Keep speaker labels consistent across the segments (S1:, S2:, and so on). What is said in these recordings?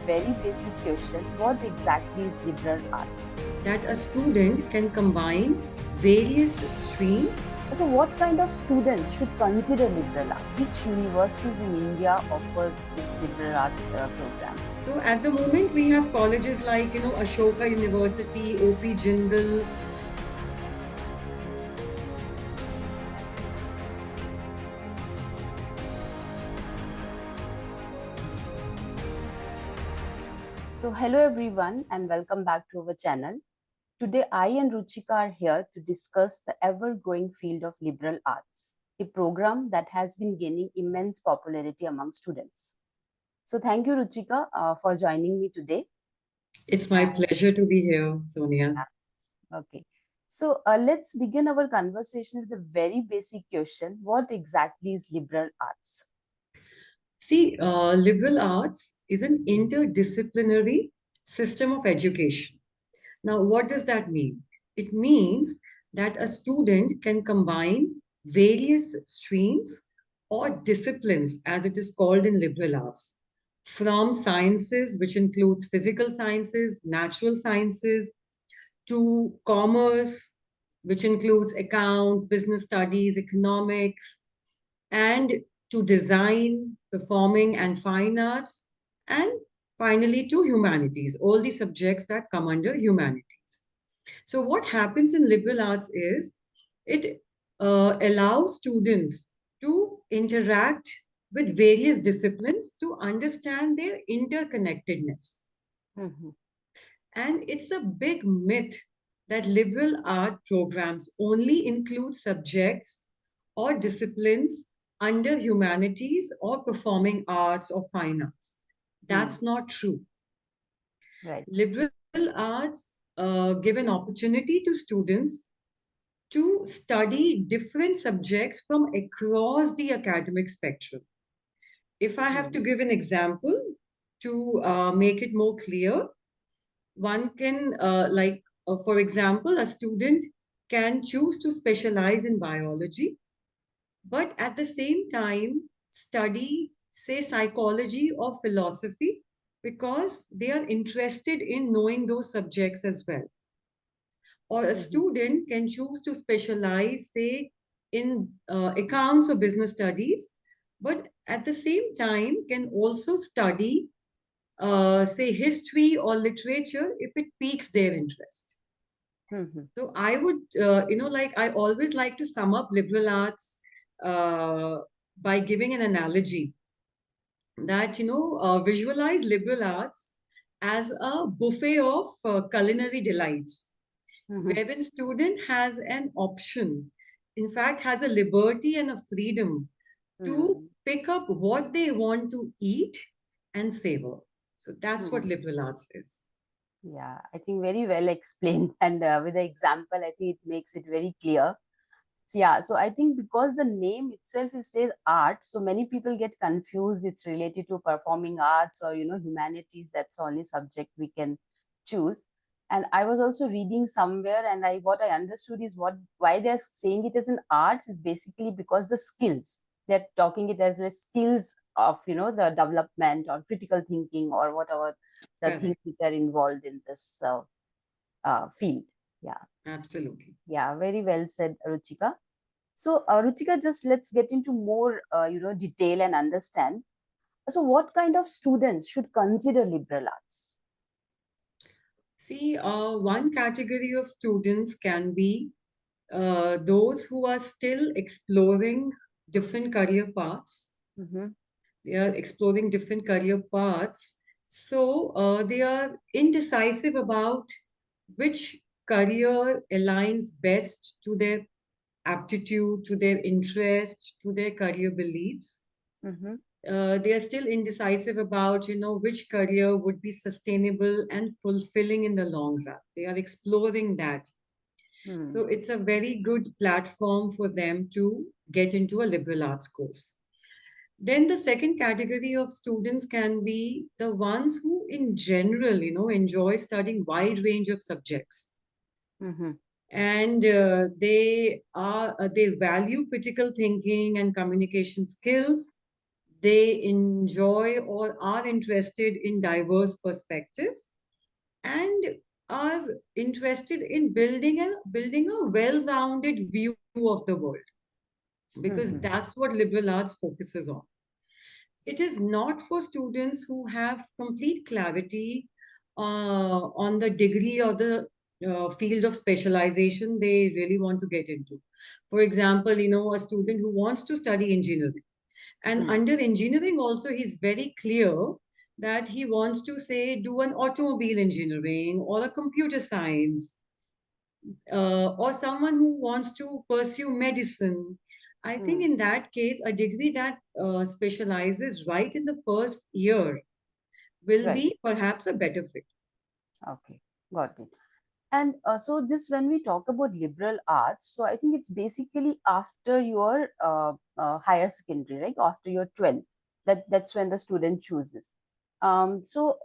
S1: very basic question, what exactly is liberal arts?
S2: That a student can combine various streams.
S1: So what kind of students should consider liberal art? Which universities in India offers this liberal art program?
S2: So at the moment, we have colleges like, Ashoka University, OP Jindal.
S1: So hello everyone and welcome back to our channel. Today I and Ruchika are here to discuss the ever-growing field of liberal arts, a program that has been gaining immense popularity among students. So thank you Ruchika for joining me today.
S2: It's my pleasure to be here, Sonia.
S1: Okay. So let's begin our conversation with a very basic question. What exactly is liberal arts?
S2: See, liberal arts is an interdisciplinary system of education. Now, what does that mean? It means that a student can combine various streams or disciplines, as it is called in liberal arts, from sciences, which includes physical sciences, natural sciences, to commerce, which includes accounts, business studies, economics, and to design, performing, and fine arts, and finally to humanities, all the subjects that come under humanities. So, what happens in liberal arts is it allows students to interact with various disciplines to understand their interconnectedness.
S1: Mhm.
S2: And it's a big myth that liberal art programs only include subjects or disciplines under humanities or performing arts or fine arts.
S1: Hmm.
S2: That's not true.
S1: Right.
S2: Liberal arts give an opportunity to students to study different subjects from across the academic spectrum. If I have
S1: Hmm.
S2: to give an example to make it more clear, one can, for example, a student can choose to specialize in biology, but at the same time study, say, psychology or philosophy because they are interested in knowing those subjects as well. Or a
S1: Mhm.
S2: student can choose to specialize, say, in accounts or business studies, but at the same time can also study, say, history or literature if it piques their interest.
S1: Mhm.
S2: So I would, like I always like to sum up liberal arts uh, by giving an analogy that, visualize liberal arts as a buffet of culinary delights
S1: Mhm.
S2: wherein student has an option, in fact, has a liberty and a freedom to
S1: Hmm.
S2: pick up what they want to eat and savor. So that's what
S1: Hmm.
S2: liberal arts is.
S1: Yeah, I think very well explained, and with the example, I think it makes it very clear. So, yeah, so I think because the name itself is says art, so many people get confused. It's related to performing arts or humanities. That's the only subject we can choose. And I was also reading somewhere, and I what I understood is what why they're saying it as an arts is basically because the skills they're talking it as the skills of the development or critical thinking or whatever the things
S2: Correct.
S1: which are involved in this field. Yeah,
S2: Absolutely.
S1: yeah, very well said, Ruchika. So, Ruchika, just let's get into more, detail and understand. So, what kind of students should consider liberal arts?
S2: See, one category of students can be those who are still exploring different career paths.
S1: Mm-hmm.
S2: They are exploring different career paths. So they are indecisive about which career aligns best to their aptitude, to their interest, to their career beliefs.
S1: Mm-hmm.
S2: They are still indecisive about, which career would be sustainable and fulfilling in the long run. They are exploring that.
S1: Hmm.
S2: So it's a very good platform for them to get into a liberal arts course. Then the second category of students can be the ones who, in general, enjoy studying wide range of subjects,
S1: Mm-hmm.
S2: and they value critical thinking and communication skills. they enjoy or are interested in diverse perspectives, and are interested in building a well-rounded view of the world, because
S1: Mm-hmm.
S2: that's what liberal arts focuses on. It is not for students who have complete clarity on the degree or the field of specialization they really want to get into. For example, a student who wants to study engineering, and
S1: Mm-hmm.
S2: under engineering also, he's very clear that he wants to, say, do an automobile engineering or a computer science, or someone who wants to pursue medicine. I think
S1: Mm.
S2: in that case, a degree that specializes right in the first year will
S1: Right.
S2: be perhaps a better fit.
S1: Okay. Got it. And so this, when we talk about liberal arts, so I think it's basically after your higher secondary, right? After your 12th, that's when the student chooses. So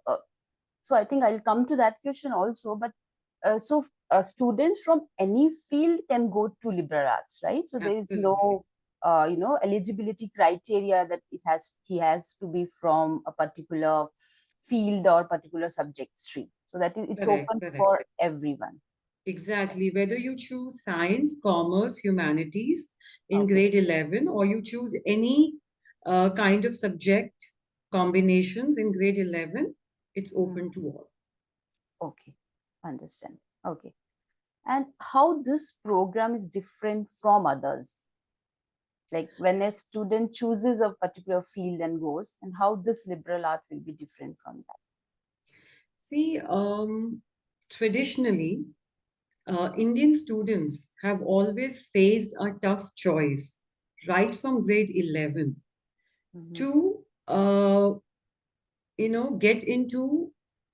S1: I think I'll come to that question also. But students from any field can go to liberal arts, right? So there is
S2: Absolutely.
S1: no eligibility criteria that he has to be from a particular field or particular subject stream. So that is, it's
S2: Correct,
S1: open
S2: correct.
S1: for everyone.
S2: Exactly. Whether you choose science, commerce, humanities in
S1: Okay.
S2: grade 11, or you choose any kind of subject combinations in grade 11, it's
S1: Mm.
S2: open to all.
S1: Okay. Understand. Okay. And how this program is different from others? Like when a student chooses a particular field and goes, and how this liberal art will be different from that.
S2: See, traditionally, Indian students have always faced a tough choice right from grade 11
S1: Mm-hmm.
S2: to, get into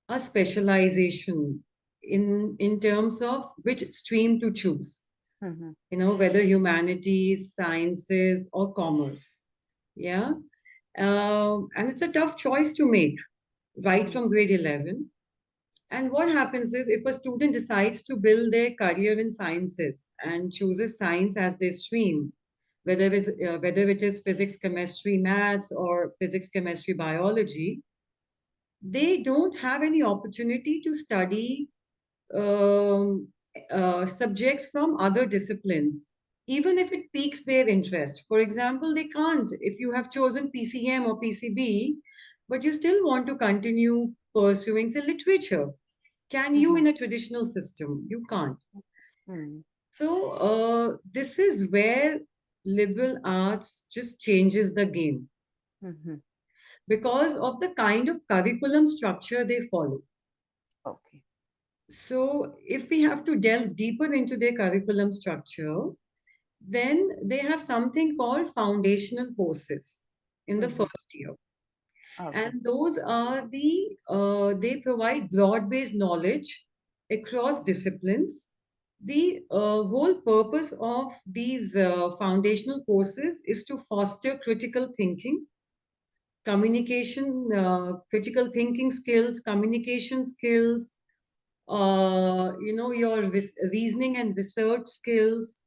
S2: a specialization in terms of which stream to choose,
S1: Mm-hmm.
S2: whether humanities, sciences, or commerce. Yeah. And it's a tough choice to make right
S1: Mm-hmm.
S2: from grade 11. And what happens is, if a student decides to build their career in sciences and chooses science as their stream, whether it is physics, chemistry, maths, or physics, chemistry, biology, they don't have any opportunity to study um, subjects from other disciplines, even if it piques their interest. For example, they can't, if you have chosen PCM or PCB, but you still want to continue pursuing the literature. Can you
S1: Mm-hmm.
S2: in a traditional system? You can't.
S1: Mm-hmm.
S2: So, this is where liberal arts just changes the game
S1: Mm-hmm.
S2: because of the kind of curriculum structure they follow.
S1: Okay.
S2: So, if we have to delve deeper into their curriculum structure, then they have something called foundational courses in the
S1: Mm-hmm.
S2: first year.
S1: Okay.
S2: And those are they provide broad-based knowledge across disciplines. The whole purpose of these foundational courses is to foster critical thinking, critical thinking skills, communication skills, your reasoning and research skills,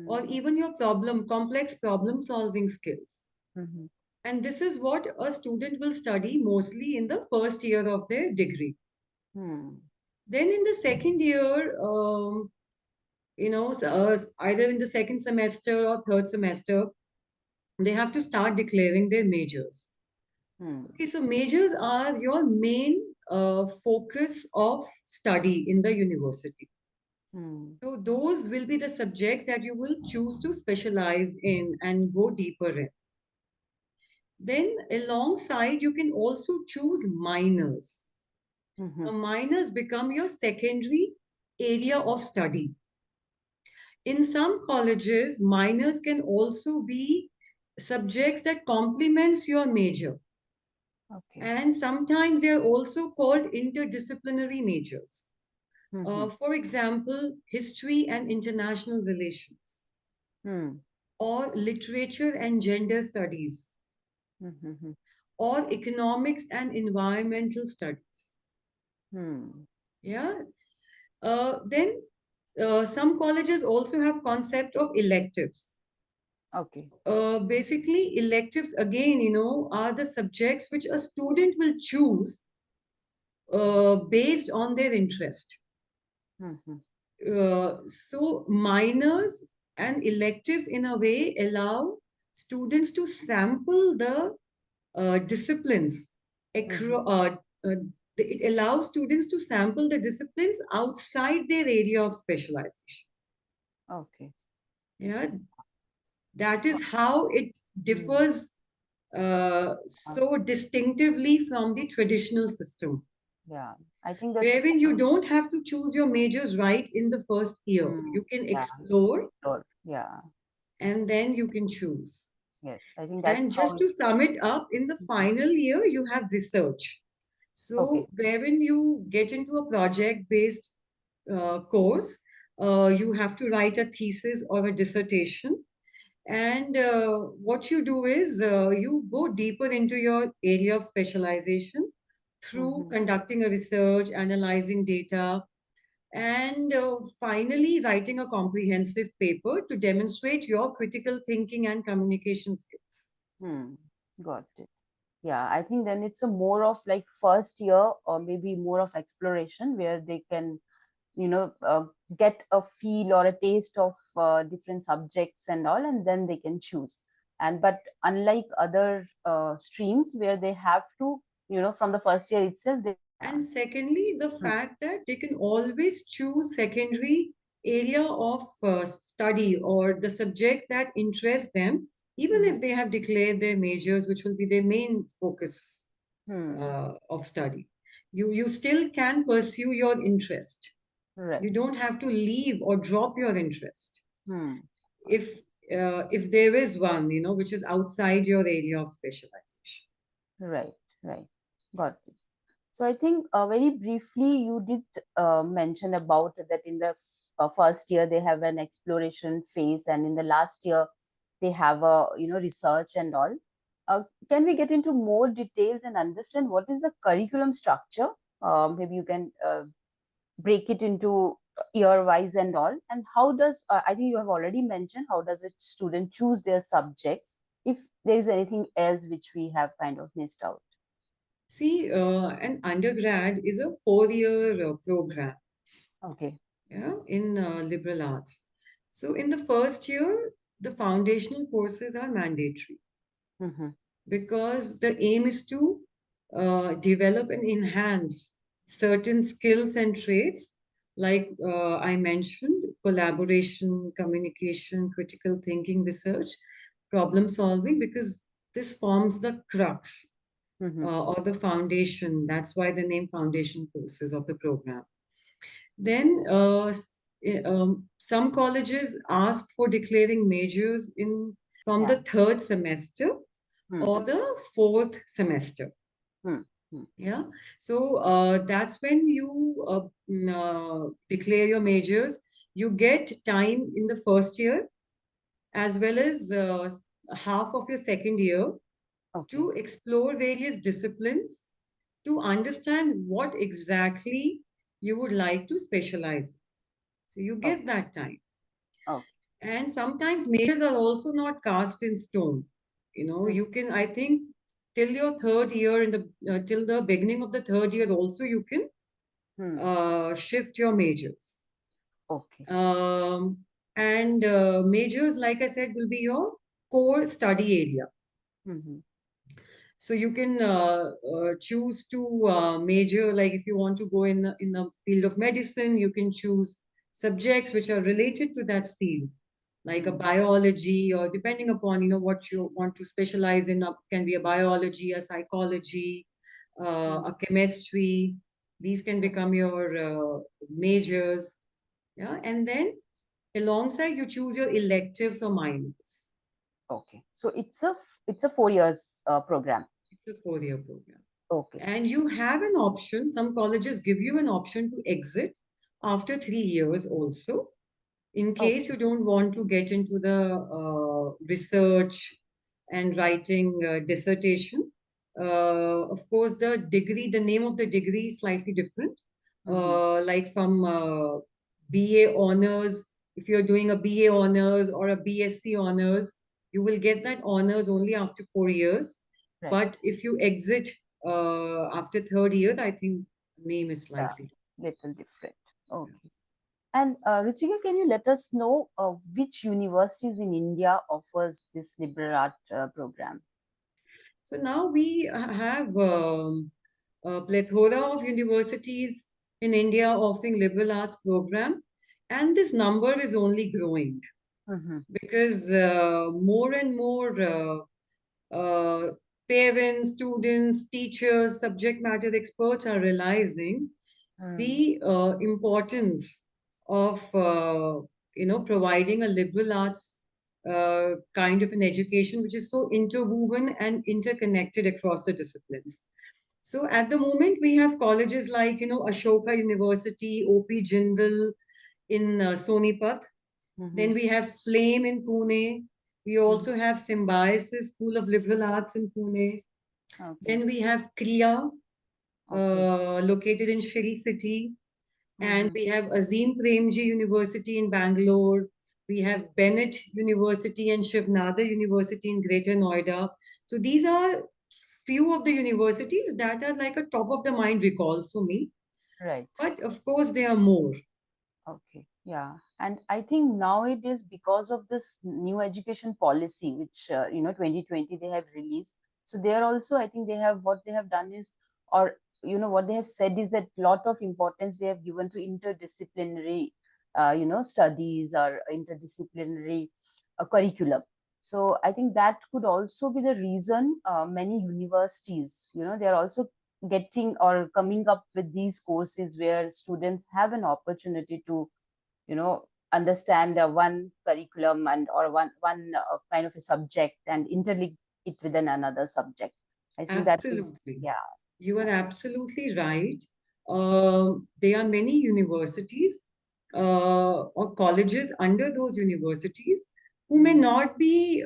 S2: or
S1: Mm-hmm.
S2: even your complex problem solving skills.
S1: Mm-hmm.
S2: And this is what a student will study mostly in the first year of their degree.
S1: Hmm.
S2: Then in the second year, either in the second semester or third semester, they have to start declaring their majors.
S1: Hmm.
S2: Okay, so majors are your main focus of study in the university.
S1: Hmm.
S2: So those will be the subjects that you will choose to specialize in and go deeper in. Then alongside, you can also choose minors.
S1: Mm-hmm.
S2: Now, minors become your secondary area of study. In some colleges, minors can also be subjects that complements your major.
S1: Okay.
S2: And sometimes they are also called interdisciplinary majors.
S1: Mm-hmm.
S2: For example, history and international relations,
S1: Hmm.
S2: or literature and gender studies,
S1: Mm-hmm.
S2: or economics and environmental studies.
S1: Hmm.
S2: Yeah. Then some colleges also have concept of electives.
S1: Okay.
S2: Basically, electives again, are the subjects which a student will choose based on their interest.
S1: Mm-hmm.
S2: So minors and electives in a way allow students to sample the disciplines
S1: Mm-hmm.
S2: across. Uh, it allows students to sample the disciplines outside their area of specialization.
S1: Okay.
S2: Yeah, that is how it
S1: Mm.
S2: differs so distinctively from the traditional system,
S1: Yeah, I think that
S2: wherein you
S1: first.
S2: don't have to choose your majors right in the first year.
S1: Mm,
S2: You can
S1: yeah,
S2: explore
S1: sure. Yeah,
S2: and then you can choose.
S1: yes, I think that's
S2: And
S1: how
S2: just
S1: it.
S2: to sum it up, in the
S1: Mhm.
S2: final year, you have research.
S1: Okay.
S2: So, wherein you get into a project based course, you have to write a thesis or a dissertation. And what you do is you go deeper into your area of specialization through
S1: Mm-hmm.
S2: conducting a research, analyzing data, and finally writing a comprehensive paper to demonstrate your critical thinking and communication skills.
S1: Hmm. Got it. Yeah, I think then it's a more of like first year or maybe more of exploration where they can, you know, get a feel or a taste of different subjects and all, and then they can choose. And but unlike other streams where they have to, from the first year itself, they. Yeah.
S2: And secondly, the
S1: Hmm.
S2: fact that they can always choose secondary area of study or the subjects that interest them, even
S1: Mm-hmm.
S2: if they have declared their majors, which will be their main focus
S1: Hmm.
S2: of study. You still can pursue your interest.
S1: Right.
S2: You don't have to leave or drop your interest
S1: Hmm.
S2: if if there is one, which is outside your area of specialization.
S1: Right. Right. Got it. So I think very briefly you did mention about that in the first year they have an exploration phase, and in the last year they have a research and all. Can we get into more details and understand what is the curriculum structure? Maybe you can break it into year wise and all. And how does I think you have already mentioned how does a student choose their subjects? If there is anything else which we have kind of missed out.
S2: See, an undergrad is a 4-year program,
S1: Okay.
S2: yeah, in liberal arts. So in the first year, the foundational courses are mandatory
S1: Mm-hmm.
S2: because the aim is to develop and enhance certain skills and traits, like I mentioned, collaboration, communication, critical thinking, research, problem solving, because this forms the crux
S1: Mm-hmm.
S2: or the foundation. That's why the name foundation courses of the program. Then some colleges ask for declaring majors in from
S1: Yeah.
S2: the third semester
S1: Hmm.
S2: or the fourth semester.
S1: Hmm. Hmm.
S2: Yeah. So that's when you declare your majors. You get time in the first year as well as half of your second year
S1: Okay.
S2: to explore various disciplines, to understand what exactly you would like to specialize. So you
S1: Okay.
S2: get that time.
S1: Okay.
S2: And sometimes majors are also not cast in stone.
S1: Hmm.
S2: You can, I think, till your third year, till the beginning of the third year, also you can
S1: Hmm.
S2: shift your majors.
S1: Okay.
S2: Um, and majors, like I said, will be your core study area.
S1: Mm-hmm.
S2: So you can choose to major, like if you want to go in the field of medicine, you can choose subjects which are related to that field, like a
S1: Hmm.
S2: biology, or depending upon what you want to specialize in. Can be a biology, a psychology,
S1: Hmm.
S2: a chemistry. These can
S1: Hmm.
S2: become your majors, yeah. And then alongside, you choose your electives or minors.
S1: Okay. So it's a 4 years program.
S2: It's a 4-year program.
S1: Okay.
S2: And you have an option. Some colleges give you an option to exit after 3 years also, in case
S1: Okay.
S2: you don't want to get into the research and writing dissertation. Of course, the name of the degree is slightly different.
S1: Mm-hmm.
S2: Like from BA honors, if you're doing a BA honors or a BSc honors, You will get that honors only after 4 years.
S1: Right.
S2: But if you exit after third year, I think name is
S1: Yeah.
S2: slightly.
S1: Little different. Okay. And Ruchika, can you let us know which universities in India offers this liberal art program?
S2: So now we have a plethora of universities in India offering liberal arts program, and this number is only growing
S1: Mm-hmm.
S2: because more and more parents, students, teachers, subject matter experts are realizing
S1: Mm.
S2: the importance of providing a liberal arts kind of an education which is so interwoven and interconnected across the disciplines. So at the moment we have colleges like Ashoka University, OP Jindal in Sonipat.
S1: Mm-hmm.
S2: Then we have Flame in Pune. We
S1: Mm-hmm.
S2: also have Symbiosis School of Liberal Arts in Pune.
S1: Okay.
S2: Then we have Kriya,
S1: Okay.
S2: located in Shri City. And
S1: Mm-hmm.
S2: we have Azim Premji University in Bangalore. We have Bennett University and Shivnadar University in Greater Noida. So these are few of the universities that are like a top of the mind recall for me.
S1: Right.
S2: But of course, there are more.
S1: Okay, yeah. And I think nowadays, because of this new education policy, which 2020 they have released, so there also I think they have what they have done is, or what they have said is that lot of importance they have given to interdisciplinary, studies or interdisciplinary curriculum. So I think that could also be the reason many universities, they are also getting or coming up with these courses where students have an opportunity to understand one curriculum and or one kind of a subject and interlink it with another subject. I think that is,
S2: Absolutely.
S1: yeah.
S2: You are absolutely right. There are many universities or colleges under those universities who may
S1: Mm,
S2: not be,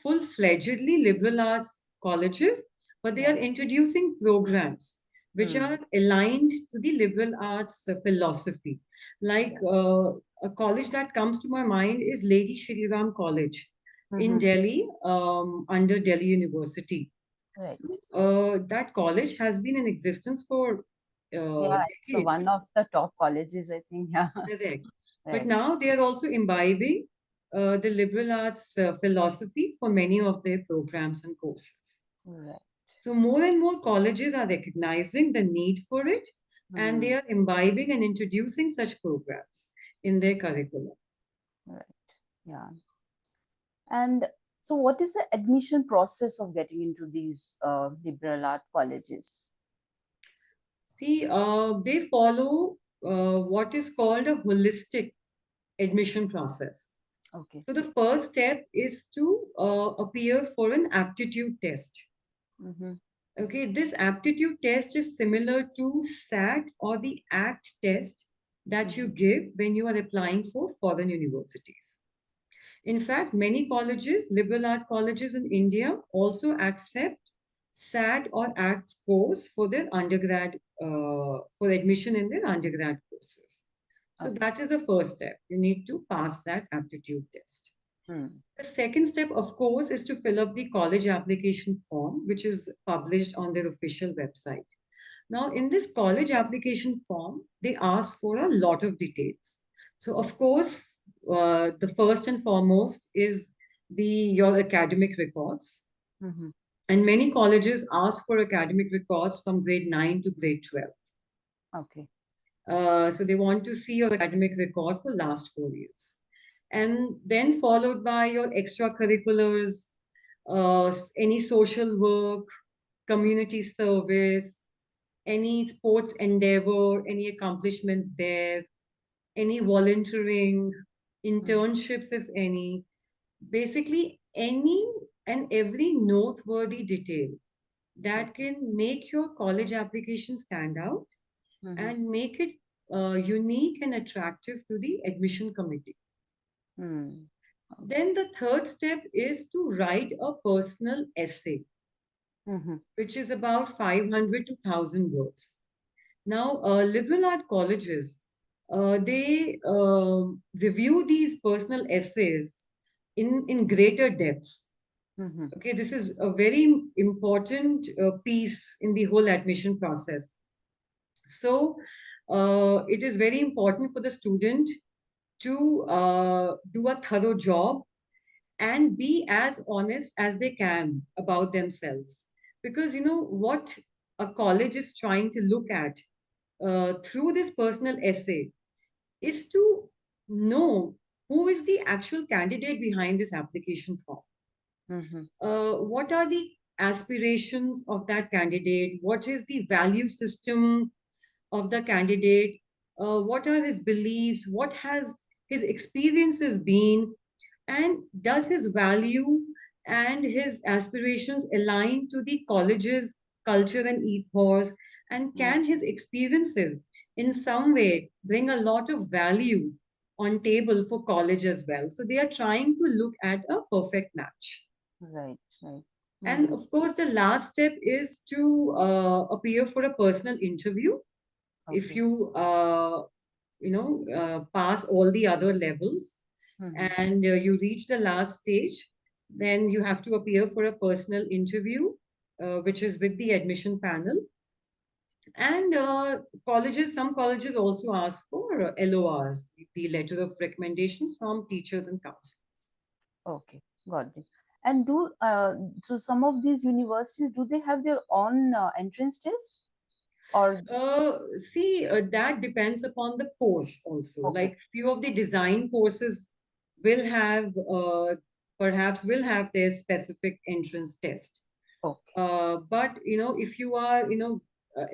S2: full-fledgedly liberal arts colleges, but they are
S1: yeah.
S2: introducing programs which
S1: Mm,
S2: are aligned to the liberal arts philosophy. Like
S1: yeah.
S2: a college that comes to my mind is Lady Shri Ram College in
S1: Mm-hmm.
S2: Delhi, under Delhi University.
S1: Right.
S2: So, that college has been in existence for
S1: Yeah, it's the
S2: decades.
S1: one of the top colleges, I think. Yeah.
S2: Correct. But
S1: Right.
S2: now they are also imbibing the liberal arts philosophy for many of their programs and courses.
S1: Right.
S2: So more and more colleges are recognizing the need for it, and they
S1: Mm,
S2: are imbibing and introducing such programs in their curriculum.
S1: right. Yeah. And so what is the admission process of getting into these liberal art colleges?
S2: See, they follow what is called a holistic admission process.
S1: Okay.
S2: So the first step is to appear for an aptitude test.
S1: Mm-hmm.
S2: Okay, this aptitude test is similar to SAT or the ACT test that you
S1: Mm-hmm.
S2: give when you are applying for foreign universities. In fact, many colleges, liberal art colleges in India, also accept SAT or ACT scores for their undergrad, for admission in their undergrad courses. So
S1: Okay.
S2: that is the first step. You need to pass that aptitude test.
S1: Mm.
S2: The second step, of course, is to fill up the college application form, which is published on their official website. Now, in this college application form, they ask for a lot of details. So, of course, the first and foremost is your academic records.
S1: Mm-hmm.
S2: And many colleges ask for academic records from grade 9 to grade 12.
S1: Okay.
S2: So they want to see your academic record for last 4 years. And then followed by your extracurriculars, any social work, community service, any sports endeavor, any accomplishments there, any volunteering,
S1: Mm.
S2: internships, if any, basically any and every noteworthy detail that
S1: Okay.
S2: can make your college application stand out
S1: Mm-hmm.
S2: and make it unique and attractive to the admission committee.
S1: Mm.
S2: Then the third step is to write a personal essay,
S1: Mm-hmm.
S2: which is about 500 to 1,000 words. Now, liberal art colleges, they review these personal essays in greater depths.
S1: Mm-hmm.
S2: Okay, this is a very important piece in the whole admission process. So, it is very important for the student to do a thorough job and be as honest as they can about themselves. Because you know what a college is trying to look at through this personal essay is to know who is the actual candidate behind this application form.
S1: Mm-hmm.
S2: What are the aspirations of that candidate? What is the value system of the candidate? What are his beliefs? What has his experiences been? And does his value and his aspirations align to the college's culture and ethos? And can his experiences in some way bring a lot of value on table for college as well? So they are trying to look at a perfect match.
S1: Right, right.
S2: And
S1: Mm-hmm.
S2: of course, the last step is to appear for a personal interview. If
S1: Okay.
S2: you pass all the other levels
S1: Mm-hmm.
S2: and you reach the last stage, then you have to appear for a personal interview, which is with the admission panel. And some colleges also ask for LORs, the letter of recommendations from teachers and counselors.
S1: Okay, got it. And so some of these universities, do they have their own entrance tests or
S2: See, that depends upon the course also.
S1: okay,
S2: Like few of the design courses will have, perhaps will have their specific entrance test.
S1: okay.
S2: But you know, if you are,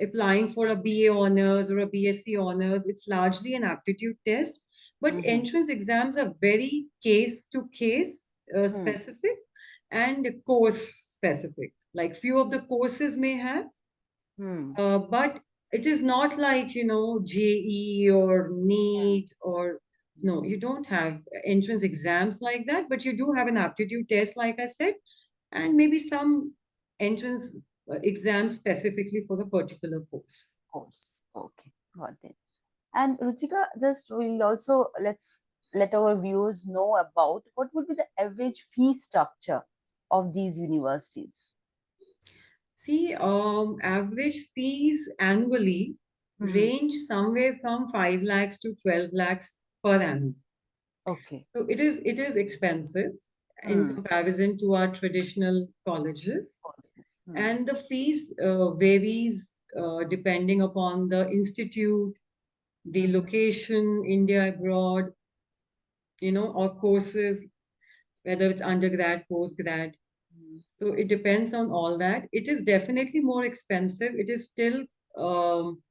S2: applying for a BA honors or a BSc honors, it's largely an aptitude test. But
S1: Mm-hmm.
S2: entrance exams are very case to case
S1: Hmm.
S2: specific and course specific. Like few of the courses may have,
S1: Hmm.
S2: but it is not like, JE or NEET or no, you don't have entrance exams like that, but you do have an aptitude test, like I said, and maybe some entrance exams specifically for the particular course.
S1: Course. Okay, got it. And Ruchika, just we'll also let our viewers know about what would be the average fee structure of these universities.
S2: See, average fees annually
S1: Mm-hmm.
S2: range somewhere from 5 lakhs to 12 lakhs per annum.
S1: Okay.
S2: So it is expensive in
S1: Hmm.
S2: comparison to our traditional colleges,
S1: Courses. Hmm.
S2: and the fees varies depending upon the institute, the
S1: Mm-hmm.
S2: location, India abroad, or courses, whether it's undergrad, postgrad. So it depends on all that. It is definitely more expensive. It is still um,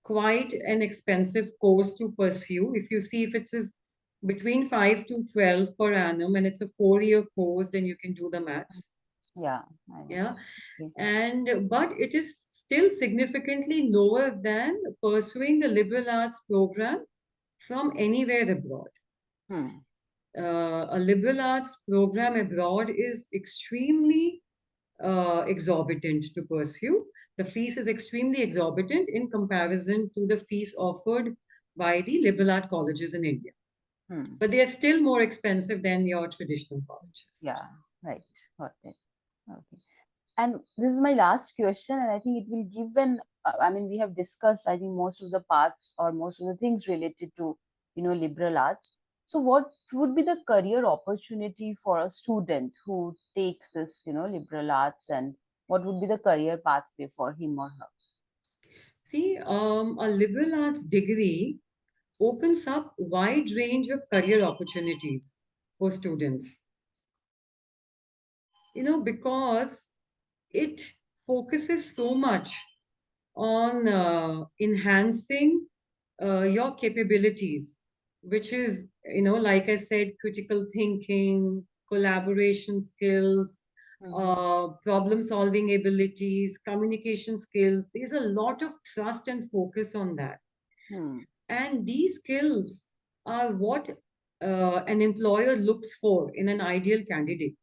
S2: quite an expensive course to pursue. If you see if it is between 5 to 12 per annum and it's a 4-year course, then you can do the maths.
S1: Yeah, I know.
S2: Yeah.
S1: Okay.
S2: And but it is still significantly lower than pursuing the liberal arts program from anywhere abroad.
S1: Hmm.
S2: A liberal arts program abroad is extremely exorbitant to pursue. The fees is extremely exorbitant in comparison to the fees offered by the liberal art colleges in India.
S1: Hmm.
S2: But they are still more expensive than your traditional colleges.
S1: Yeah, right. Got it. Okay. And this is my last question, and I think it will give I mean, we have discussed, I think, most of the paths or most of the things related to, liberal arts. So, what would be the career opportunity for a student who takes this, liberal arts, and what would be the career pathway for him or her?
S2: See, a liberal arts degree opens up wide range of career opportunities for students. Because it focuses so much on enhancing your capabilities, which is, like I said, critical thinking, collaboration skills,
S1: Mm-hmm.
S2: problem solving abilities, communication skills. There's a lot of thrust and focus on that.
S1: Hmm.
S2: And these skills are what an employer looks for in an ideal candidate.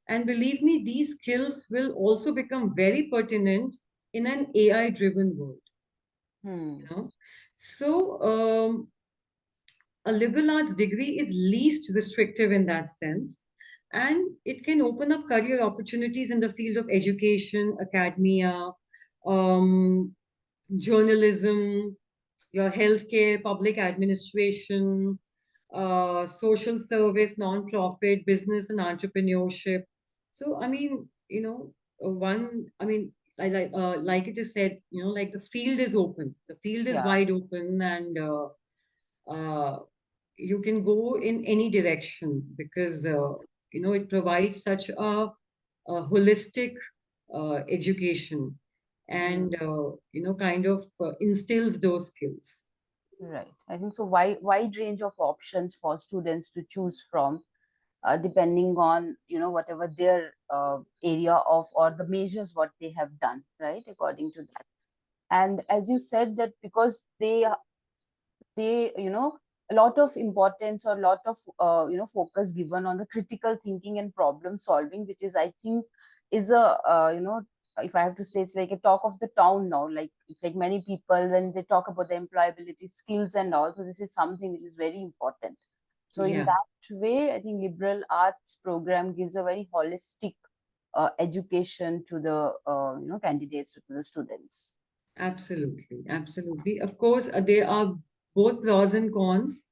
S2: And believe me, these skills will also become very pertinent in an AI driven world.
S1: Hmm.
S2: You know? So, a liberal arts degree is least restrictive in that sense. and it can open up career opportunities in the field of education, academia, um, journalism, your healthcare, public administration, social service, non-profit, business and entrepreneurship. So, I mean, like it is said, like the field is open, the field is
S1: Yeah,
S2: wide open, and uh, you can go in any direction because, it provides such a holistic education and,
S1: mm,
S2: kind of instills those skills.
S1: right. I think so. Wide range of options for students to choose from, depending on whatever their area of or the measures what they have done, right? According to that. And as you said that because they a lot of importance or a lot of focus given on the critical thinking and problem solving, which is I think is a if I have to say, it's like a talk of the town now. Like it's like many people when they talk about the employability skills and all, so this is something which is very important. So in
S2: Yeah,
S1: that way, I think liberal arts program gives a very holistic education to the candidates, to the students.
S2: absolutely. Absolutely. Of course, there are both pros and cons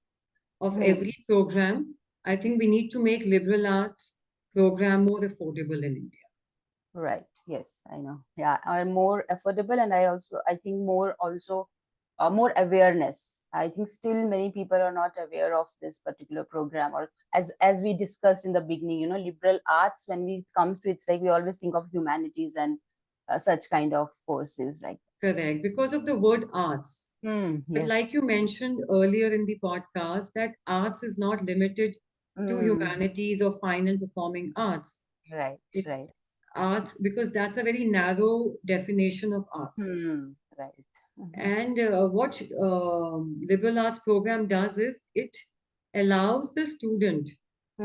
S2: of
S1: Hmm.
S2: every program. I think we need to make liberal arts program more affordable in India.
S1: Right. Yes, I know. Yeah, are more affordable, and I think more also more awareness. I think still many people are not aware of this particular program, or as we discussed in the beginning, liberal arts. When we comes to it's like we always think of humanities and such kind of courses, like.
S2: Correct. Because of the word arts. But
S1: Yes.
S2: like you mentioned earlier in the podcast, that arts is not limited to
S1: Mm,
S2: humanities or fine and performing arts.
S1: right.
S2: It
S1: Right.
S2: arts because that's a very narrow definition of arts.
S1: Right. Mm-hmm.
S2: And what liberal arts program does is it allows the student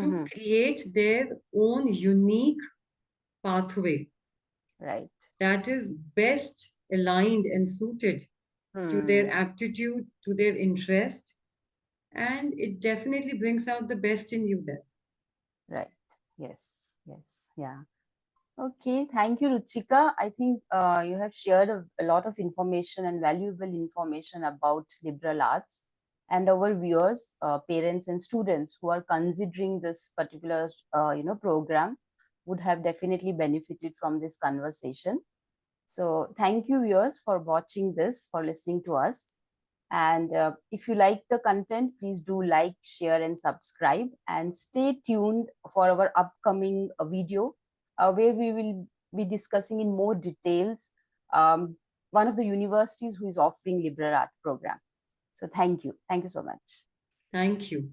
S2: to
S1: Mm-hmm.
S2: create their own unique pathway
S1: Right.
S2: that is best aligned and suited to their
S1: Hmm.
S2: aptitude, to their interest, and it definitely brings out the best in you there.
S1: Right. Yes. Yes. Yeah. Okay, thank you, Ruchika. I think you have shared a lot of information and valuable information about liberal arts, and our viewers, parents, and students who are considering this particular, program would have definitely benefited from this conversation. So, thank you, viewers, for watching this, for listening to us. And if you like the content, please do like, share, and subscribe. And stay tuned for our upcoming video, where we will be discussing in more details um, one of the universities who is offering liberal art program. So thank you. Thank you so much.
S2: Thank you.